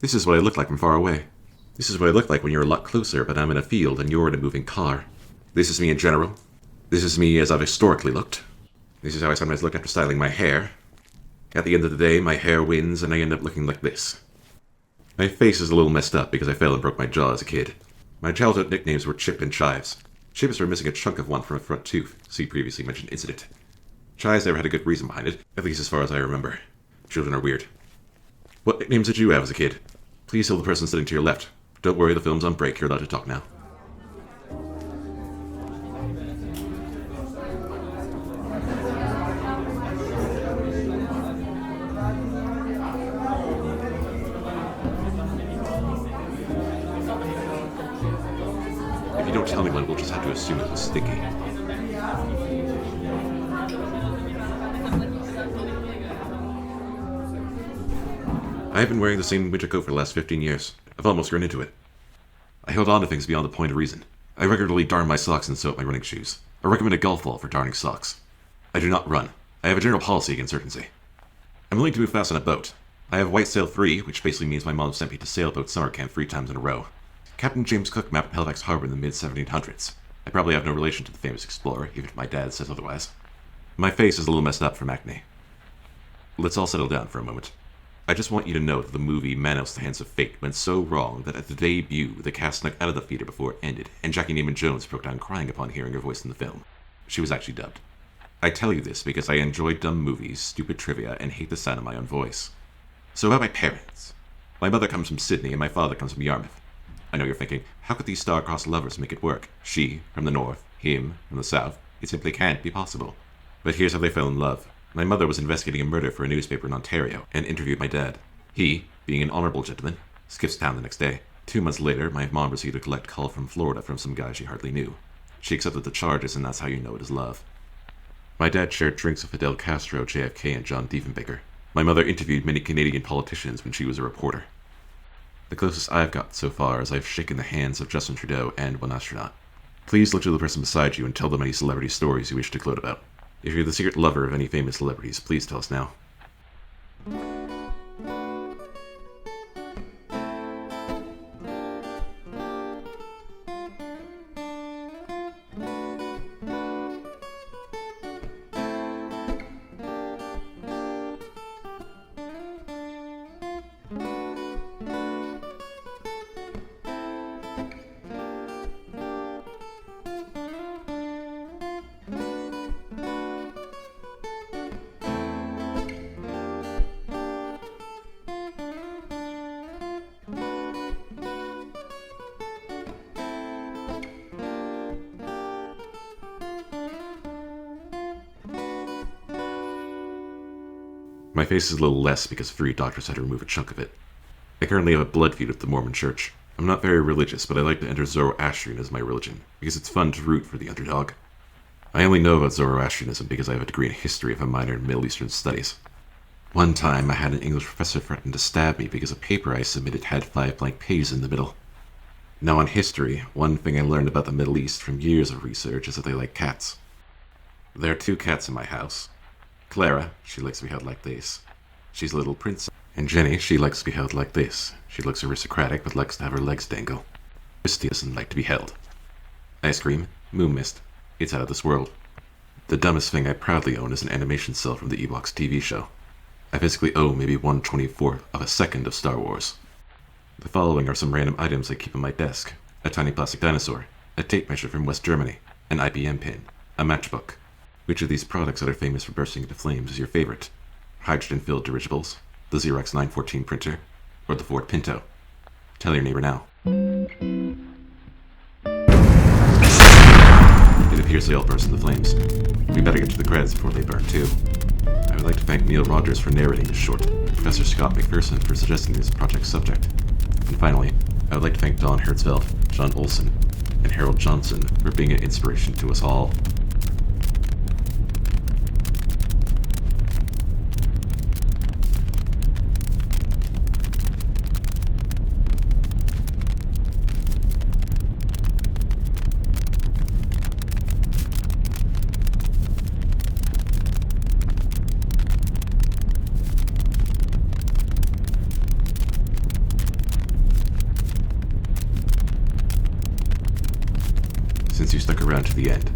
This is what I look like from far away. This is what I look like when you're a lot closer, but I'm in a field and you're in a moving car. This is me in general. This is me as I've historically looked. This is how I sometimes look after styling my hair. At the end of the day, my hair wins and I end up looking like this. My face is a little messed up because I fell and broke my jaw as a kid. My childhood nicknames were Chip and Chives. Chip is for missing a chunk of one from a front tooth, see previously mentioned incident. Chives never had a good reason behind it, at least as far as I remember. Children are weird. What nicknames did you have as a kid? Please tell the person sitting to your left. Don't worry, the film's on break, you're allowed to talk now. If you don't tell anyone, we'll just have to assume it was sticky. I've been wearing the same winter coat for the last 15 years. I've almost grown into it. I held on to things beyond the point of reason. I regularly darn my socks and sew up my running shoes. I recommend a golf ball for darning socks. I do not run. I have a general policy against urgency. I'm willing to move fast on a boat. I have White Sail 3, which basically means my mom sent me to sailboat summer camp 3 times in a row. Captain James Cook mapped Halifax Harbor in the mid-1700s. I probably have no relation to the famous explorer, even if my dad says otherwise. My face is a little messed up from acne. Let's all settle down for a moment. I just want you to know that the movie Manos, the Hands of Fate went so wrong that at the debut, the cast snuck out of the theater before it ended, and Jackie Neiman-Jones broke down crying upon hearing her voice in the film. She was actually dubbed. I tell you this because I enjoy dumb movies, stupid trivia, and hate the sound of my own voice. So about my parents. My mother comes from Sydney and my father comes from Yarmouth. I know you're thinking, how could these star-crossed lovers make it work? She from the north, him from the south. It simply can't be possible. But here's how they fell in love. My mother was investigating a murder for a newspaper in Ontario and interviewed my dad. He, being an honorable gentleman, skips town the next day. 2 months later, my mom received a collect call from Florida from some guy she hardly knew. She accepted the charges, and that's how you know it is love. My dad shared drinks with Fidel Castro, JFK, and John Diefenbaker. My mother interviewed many Canadian politicians when she was a reporter. The closest I've got so far is I've shaken the hands of Justin Trudeau and one astronaut. Please look to the person beside you and tell them any celebrity stories you wish to gloat about. If you're the secret lover of any famous celebrities, please tell us now. My face is a little less because 3 doctors had to remove a chunk of it. I currently have a blood feud with the Mormon Church. I'm not very religious, but I like to enter Zoroastrianism as my religion, because it's fun to root for the underdog. I only know about Zoroastrianism because I have a degree in history of a minor in Middle Eastern studies. One time, I had an English professor threaten to stab me because a paper I submitted had 5 blank pages in the middle. Now on history, one thing I learned about the Middle East from years of research is that they like cats. There are 2 cats in my house. Clara, she likes to be held like this. She's a little princess. And Jenny, she likes to be held like this. She looks aristocratic but likes to have her legs dangle. Christy doesn't like to be held. Ice cream, moon mist. It's out of this world. The dumbest thing I proudly own is an animation cell from the Ewoks TV show. I physically owe maybe 1/24th of a second of Star Wars. The following are some random items I keep on my desk. A tiny plastic dinosaur, a tape measure from West Germany, an IBM pin, a matchbook. Which of these products that are famous for bursting into flames is your favorite? Hydrogen-filled dirigibles, the Xerox 914 printer, or the Ford Pinto? Tell your neighbor now. It appears they all burst into flames. We better get to the credits before they burn too. I would like to thank Neil Rogers for narrating this short, Professor Scott McPherson for suggesting this project subject, and finally, I would like to thank Don Hertzfeld, John Olson, and Harold Johnson for being an inspiration to us all. since you stuck around to the end,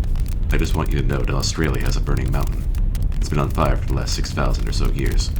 I just want you to know that Australia has a burning mountain. It's been on fire for the last 6,000 or so years.